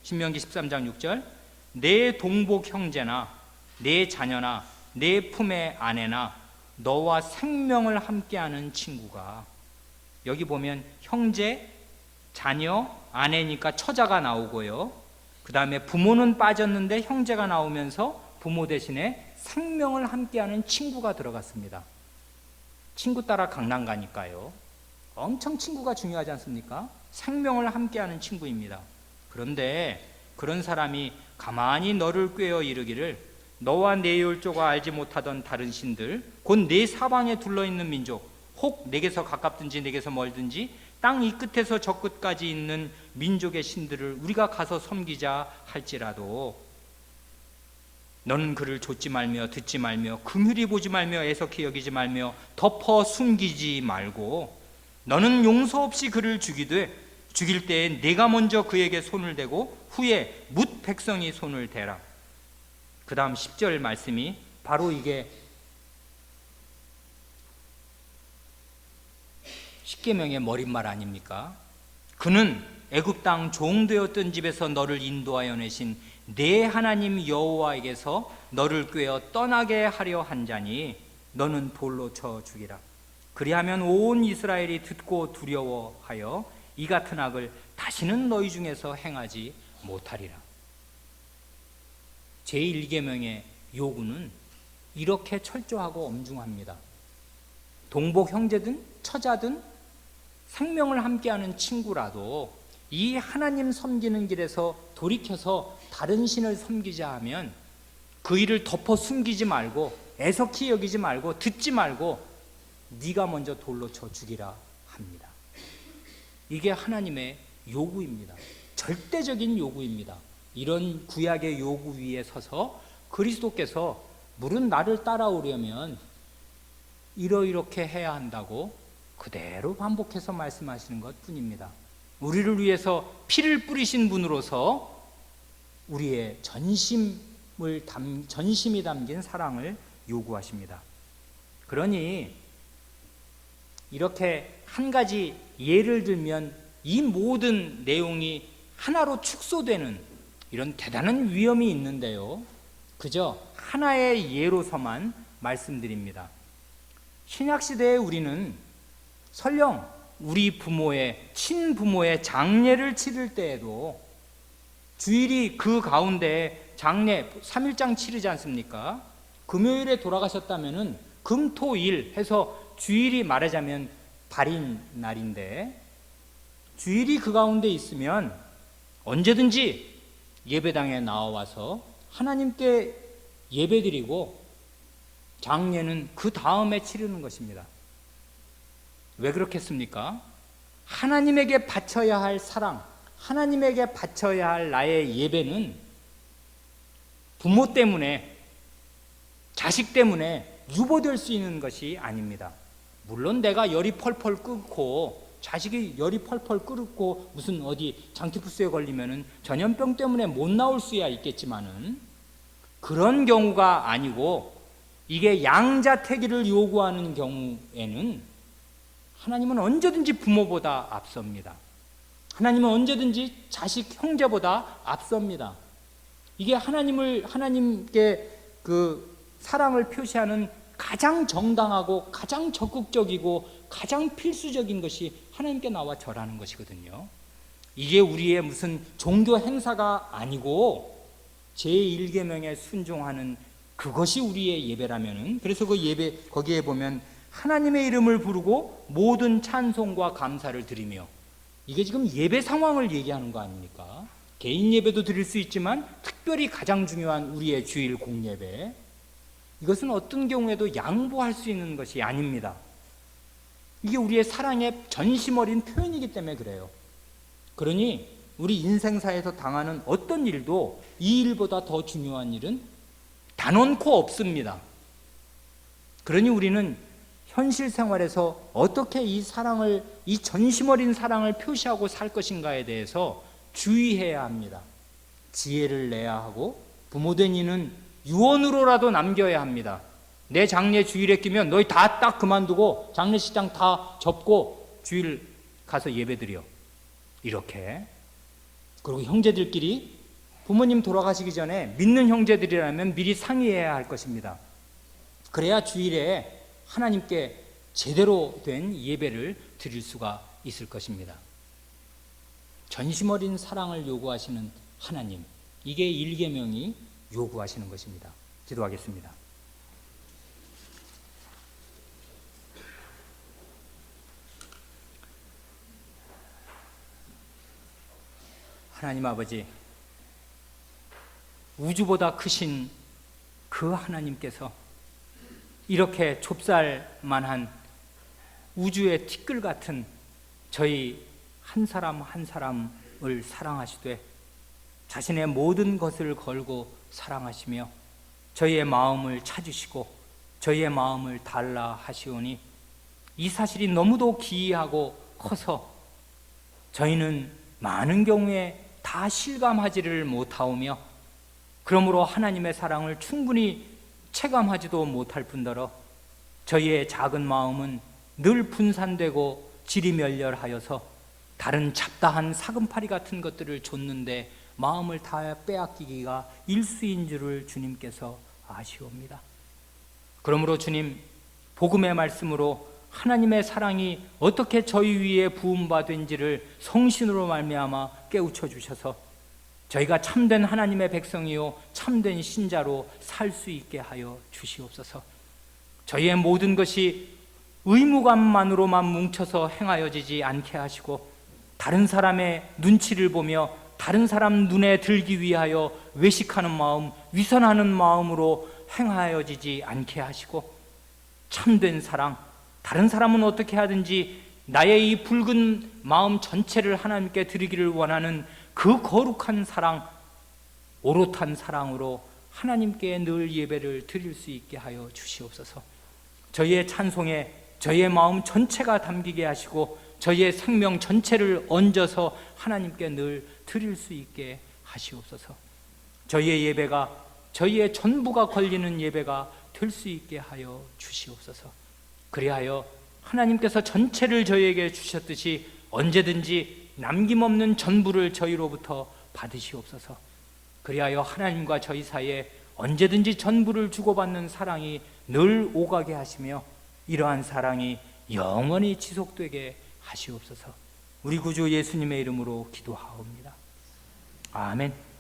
신명기 13장 6절, 내 동복 형제나 내 자녀나 내 품의 아내나 너와 생명을 함께하는 친구가, 여기 보면 형제, 자녀, 아내니까 처자가 나오고요. 그 다음에 부모는 빠졌는데 형제가 나오면서 부모 대신에 생명을 함께하는 친구가 들어갔습니다. 친구 따라 강남 가니까요. 엄청 친구가 중요하지 않습니까? 생명을 함께하는 친구입니다. 그런데 그런 사람이 가만히 너를 꾀어 이르기를 너와 내 율조가 알지 못하던 다른 신들 곧 내 사방에 둘러있는 민족 혹 내게서 가깝든지 내게서 멀든지 땅 이 끝에서 저 끝까지 있는 민족의 신들을 우리가 가서 섬기자 할지라도 너는 그를 좇지 말며 듣지 말며 긍휼히 보지 말며 애석히 여기지 말며 덮어 숨기지 말고 너는 용서 없이 그를 죽일 때에 내가 먼저 그에게 손을 대고 후에 뭇 백성이 손을 대라. 그 다음 10절 말씀이 바로 이게 십계명의 머릿말 아닙니까? 그는 애굽 땅 종되었던 집에서 너를 인도하여 내신 내 하나님 여호와에게서 너를 꾀어 떠나게 하려 한 자니 너는 돌로 쳐 죽이라. 그리하면 온 이스라엘이 듣고 두려워하여 이 같은 악을 다시는 너희 중에서 행하지 못하리라. 제1계명의 요구는 이렇게 철저하고 엄중합니다. 동복 형제든 처자든 생명을 함께하는 친구라도 이 하나님 섬기는 길에서 돌이켜서 다른 신을 섬기자 하면 그 일을 덮어 숨기지 말고 애석히 여기지 말고 듣지 말고 네가 먼저 돌로 쳐 죽이라 합니다. 이게 하나님의 요구입니다. 절대적인 요구입니다. 이런 구약의 요구 위에 서서 그리스도께서 물은 나를 따라오려면 이렇게 해야 한다고 그대로 반복해서 말씀하시는 것뿐입니다. 우리를 위해서 피를 뿌리신 분으로서 우리의 전심이 담긴 사랑을 요구하십니다. 그러니 이렇게 한 가지 예를 들면 이 모든 내용이 하나로 축소되는 이런 대단한 위험이 있는데요. 그저 하나의 예로서만 말씀드립니다. 신약시대에 우리는 설령 우리 부모의 친부모의 장례를 치를 때에도 주일이 그 가운데 장례 3일장 치르지 않습니까? 금요일에 돌아가셨다면 금, 토, 일 해서 주일이 말하자면 발인 날인데 주일이 그 가운데 있으면 언제든지 예배당에 나와서 하나님께 예배드리고 장례는 그 다음에 치르는 것입니다. 왜 그렇겠습니까? 하나님에게 바쳐야 할 사랑, 하나님에게 바쳐야 할 나의 예배는 부모 때문에, 자식 때문에 유보될 수 있는 것이 아닙니다. 물론 내가 열이 펄펄 끓고 자식이 열이 펄펄 끓고 무슨 어디 장티푸스에 걸리면은 전염병 때문에 못 나올 수야 있겠지만은 그런 경우가 아니고 이게 양자택일을 요구하는 경우에는 하나님은 언제든지 부모보다 앞섭니다. 하나님은 언제든지 자식 형제보다 앞섭니다. 이게 하나님께 그 사랑을 표시하는 가장 정당하고 가장 적극적이고 가장 필수적인 것이 하나님께 나와 절하는 것이거든요. 이게 우리의 무슨 종교 행사가 아니고 제1계명에 순종하는 그것이 우리의 예배라면은, 그래서 그 예배 거기에 보면 하나님의 이름을 부르고 모든 찬송과 감사를 드리며, 이게 지금 예배 상황을 얘기하는 거 아닙니까? 개인 예배도 드릴 수 있지만 특별히 가장 중요한 우리의 주일 공예배, 이것은 어떤 경우에도 양보할 수 있는 것이 아닙니다. 이게 우리의 사랑의 전심 어린 표현이기 때문에 그래요. 그러니 우리 인생사에서 당하는 어떤 일도 이 일보다 더 중요한 일은 단언코 없습니다. 그러니 우리는 현실 생활에서 어떻게 이 사랑을, 이 전심 어린 사랑을 표시하고 살 것인가에 대해서 주의해야 합니다. 지혜를 내야 하고 부모된 이는 유언으로라도 남겨야 합니다. 내 장례 주일에 끼면 너희 다 딱 그만두고 장례식장 다 접고 주일 가서 예배드려. 이렇게. 그리고 형제들끼리 부모님 돌아가시기 전에 믿는 형제들이라면 미리 상의해야 할 것입니다. 그래야 주일에 하나님께 제대로 된 예배를 드릴 수가 있을 것입니다. 전심 어린 사랑을 요구하시는 하나님, 이게 1계명이 요구하시는 것입니다. 기도하겠습니다. 하나님 아버지, 우주보다 크신 그 하나님께서 이렇게 좁쌀만한 우주의 티끌 같은 저희 한 사람 한 사람을 사랑하시되 자신의 모든 것을 걸고 사랑하시며 저희의 마음을 찾으시고 저희의 마음을 달라 하시오니 이 사실이 너무도 기이하고 커서 저희는 많은 경우에 다 실감하지를 못하오며 그러므로 하나님의 사랑을 충분히 체감하지도 못할 뿐더러 저희의 작은 마음은 늘 분산되고 지리멸렬하여서 다른 잡다한 사금파리 같은 것들을 줬는데 마음을 다 빼앗기기가 일수인 줄을 주님께서 아시옵니다. 그러므로 주님, 복음의 말씀으로 하나님의 사랑이 어떻게 저희 위에 부음받은지를 성신으로 말미암아 깨우쳐 주셔서 저희가 참된 하나님의 백성이요 참된 신자로 살 수 있게 하여 주시옵소서. 저희의 모든 것이 의무감만으로만 뭉쳐서 행하여지지 않게 하시고 다른 사람의 눈치를 보며 다른 사람 눈에 들기 위하여 외식하는 마음, 위선하는 마음으로 행하여지지 않게 하시고 참된 사랑, 다른 사람은 어떻게 하든지 나의 이 붉은 마음 전체를 하나님께 드리기를 원하는 그 거룩한 사랑, 오롯한 사랑으로 하나님께 늘 예배를 드릴 수 있게 하여 주시옵소서. 저희의 찬송에 저희의 마음 전체가 담기게 하시고 저희의 생명 전체를 얹어서 하나님께 늘 드릴 수 있게 하시옵소서. 저희의 예배가 저희의 전부가 걸리는 예배가 될 수 있게 하여 주시옵소서. 그리하여 하나님께서 전체를 저희에게 주셨듯이 언제든지 남김없는 전부를 저희로부터 받으시옵소서. 그리하여 하나님과 저희 사이에 언제든지 전부를 주고받는 사랑이 늘 오가게 하시며 이러한 사랑이 영원히 지속되게 하시옵소서. 우리 구주 예수님의 이름으로 기도하옵니다. 아멘.